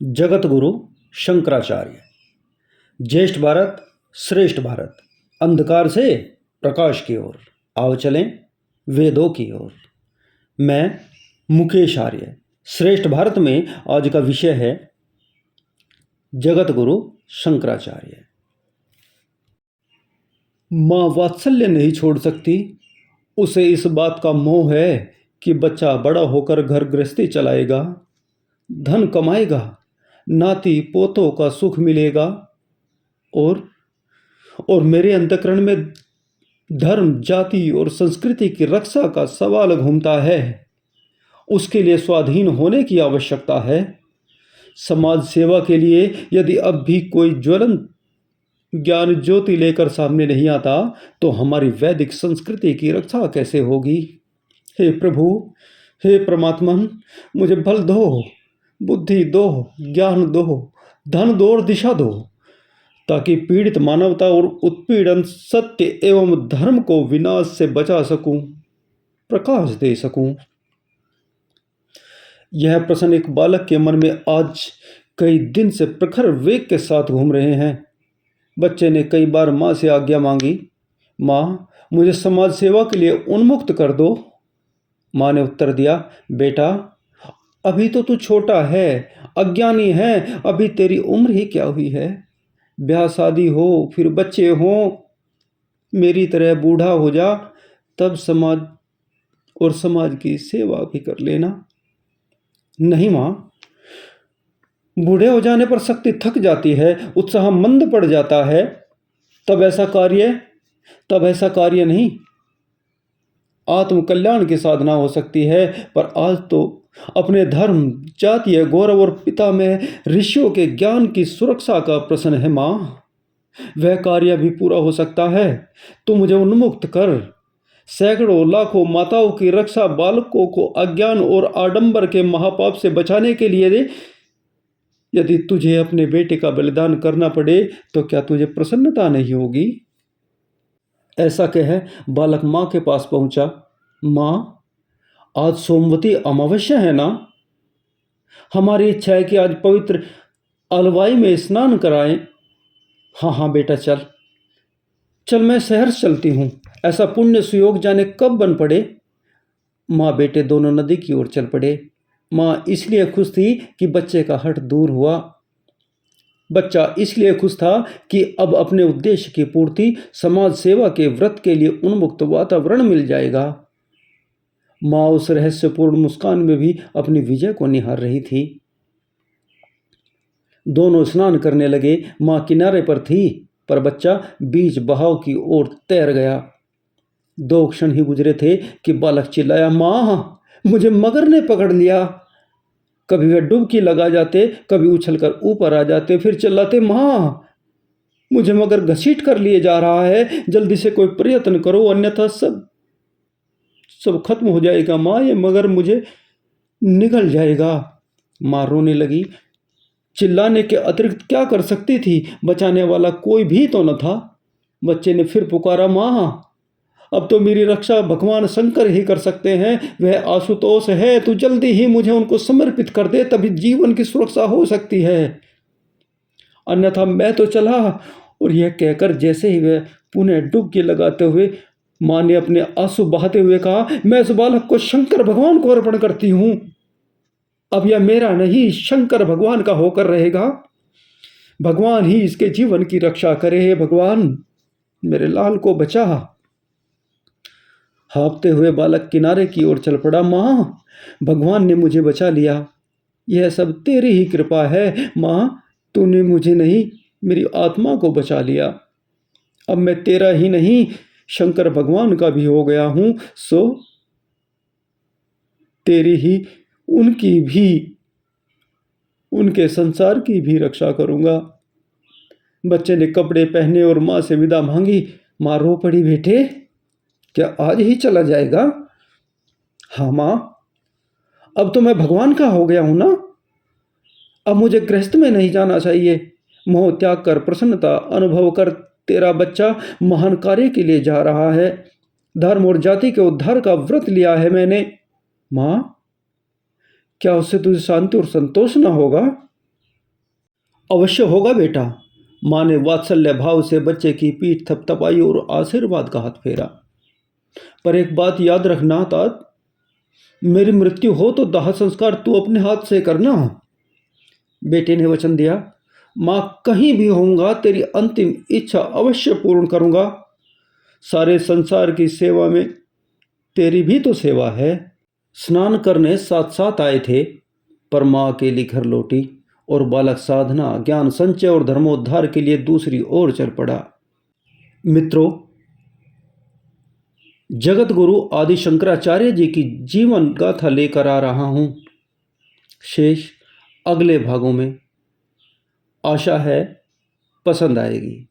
जगत गुरु शंकराचार्य। ज्येष्ठ भारत श्रेष्ठ भारत, अंधकार से प्रकाश की ओर आओ चलें वेदों की ओर। मैं मुकेश आर्य। श्रेष्ठ भारत में आज का विषय है जगत गुरु शंकराचार्य। माँ वात्सल्य नहीं छोड़ सकती, उसे इस बात का मोह है कि बच्चा बड़ा होकर घर गृहस्थी चलाएगा, धन कमाएगा, नाती पोतों का सुख मिलेगा और मेरे अंतःकरण में धर्म, जाति और संस्कृति की रक्षा का सवाल घूमता है। उसके लिए स्वाधीन होने की आवश्यकता है। समाज सेवा के लिए यदि अब भी कोई ज्वलंत ज्ञान ज्योति लेकर सामने नहीं आता तो हमारी वैदिक संस्कृति की रक्षा कैसे होगी। हे प्रभु, हे परमात्मन, मुझे बल दो, बुद्धि दो, ज्ञान दो, धन दो और दिशा दो, ताकि पीड़ित मानवता और उत्पीड़न सत्य एवं धर्म को विनाश से बचा सकूं, प्रकाश दे सकूं। यह प्रश्न एक बालक के मन में आज कई दिन से प्रखर वेग के साथ घूम रहे हैं। बच्चे ने कई बार माँ से आज्ञा मांगी, माँ मुझे समाज सेवा के लिए उन्मुक्त कर दो। माँ ने उत्तर दिया, बेटा अभी तो तू छोटा है, अज्ञानी है, अभी तेरी उम्र ही क्या हुई है। ब्याह शादी हो, फिर बच्चे हों, मेरी तरह बूढ़ा हो जा, तब समाज की सेवा भी कर लेना। नहीं माँ, बूढ़े हो जाने पर शक्ति थक जाती है, उत्साह मंद पड़ जाता है, तब ऐसा कार्य नहीं। आत्म कल्याण की साधना हो सकती है, पर आज तो अपने धर्म, जातीय गौरव और पिता में ऋषियों के ज्ञान की सुरक्षा का प्रश्न है। माँ, वह कार्य भी पूरा हो सकता है। तू मुझे उन्मुक्त कर। सैकड़ों लाखों माताओं की रक्षा बालकों को अज्ञान और आडंबर के महापाप से बचाने के लिए दे। यदि तुझे अपने बेटे का बलिदान करना पड़े तो क्या तुझे प्रसन्नता नहीं होगी। ऐसा कह बालक माँ के पास पहुंचा। माँ, आज सोमवती अमावस्या है ना? हमारी इच्छा है कि आज पवित्र अलवाई में स्नान कराएं। हाँ हाँ बेटा, चल मैं शहर चलती हूँ। ऐसा पुण्य सुयोग जाने कब बन पड़े। माँ बेटे दोनों नदी की ओर चल पड़े। माँ इसलिए खुश थी कि बच्चे का हठ दूर हुआ। बच्चा इसलिए खुश था कि अब अपने उद्देश्य की पूर्ति, समाज सेवा के व्रत के लिए उन्मुक्त वातावरण मिल जाएगा। माँ उस रहस्यपूर्ण मुस्कान में भी अपनी विजय को निहार रही थी। दोनों स्नान करने लगे। माँ किनारे पर थी, पर बच्चा बीच बहाव की ओर तैर गया। 2 क्षण ही गुजरे थे कि बालक चिल्लाया, माँ मुझे मगर ने पकड़ लिया। कभी वह डुबकी लगा जाते, कभी उछलकर ऊपर आ जाते, फिर चिल्लाते, माँ मुझे मगर घसीट कर लिए जा रहा है, जल्दी से कोई प्रयत्न करो, अन्यथा सब खत्म हो जाएगा। माँ, ये मगर मुझे निगल जाएगा। माँ रोने लगी। चिल्लाने के अतिरिक्त क्या कर सकती थी? बचाने वाला कोई भी तो न था। बच्चे ने फिर पुकारा, माँ अब तो मेरी रक्षा भगवान शंकर ही कर सकते हैं। वह आशुतोष है, तू जल्दी ही मुझे उनको समर्पित कर दे, तभी जीवन की सुरक्षा हो सकती है, अन्यथा मैं तो चला। और यह कहकर जैसे ही वह पुनः डुबकी लगाते हुए माँ ने अपने आंसू बहाते हुए कहा, मैं इस बालक को शंकर भगवान को अर्पण करती हूँ। अब यह मेरा नहीं, शंकर भगवान का होकर रहेगा। भगवान ही इसके जीवन की रक्षा करे। हे भगवान, मेरे लाल को बचा। हाँफते हुए बालक किनारे की ओर चल पड़ा। माँ, भगवान ने मुझे बचा लिया। यह सब तेरी ही कृपा है। माँ, तूने मुझे नहीं, मेरी आत्मा को बचा लिया। अब मैं तेरा ही नहीं, शंकर भगवान का भी हो गया हूँ, सो तेरी ही, उनकी भी, उनके संसार की भी रक्षा करूँगा। बच्चे ने कपड़े पहने और माँ से विदा मांगी। माँ रो पड़ी, बेटे क्या आज ही चला जाएगा? हाँ माँ, अब तो मैं भगवान का हो गया हूं ना, अब मुझे गृहस्थ में नहीं जाना चाहिए। मोह त्याग कर प्रसन्नता अनुभव कर, तेरा बच्चा महान कार्य के लिए जा रहा है। धर्म और जाति के उद्धार का व्रत लिया है मैंने। माँ, क्या उससे तुझे शांति और संतोष ना होगा? अवश्य होगा बेटा। माँ ने वात्सल्य भाव से बच्चे की पीठ थपथपाई और आशीर्वाद का हाथ फेरा। पर एक बात याद रखना तात, मेरी मृत्यु हो तो दाह संस्कार तू अपने हाथ से करना। बेटे ने वचन दिया। माँ, कहीं भी होऊंगा तेरी अंतिम इच्छा अवश्य पूर्ण करूंगा। सारे संसार की सेवा में तेरी भी तो सेवा है। स्नान करने साथ साथ आए थे, पर माँ अकेली घर लौटी और बालक साधना, ज्ञान संचय और धर्मोद्धार के लिए दूसरी ओर चल पड़ा। मित्रों, जगत गुरु आदि शंकराचार्य जी की जीवन गाथा लेकर आ रहा हूँ। शेष अगले भागों में। आशा है पसंद आएगी।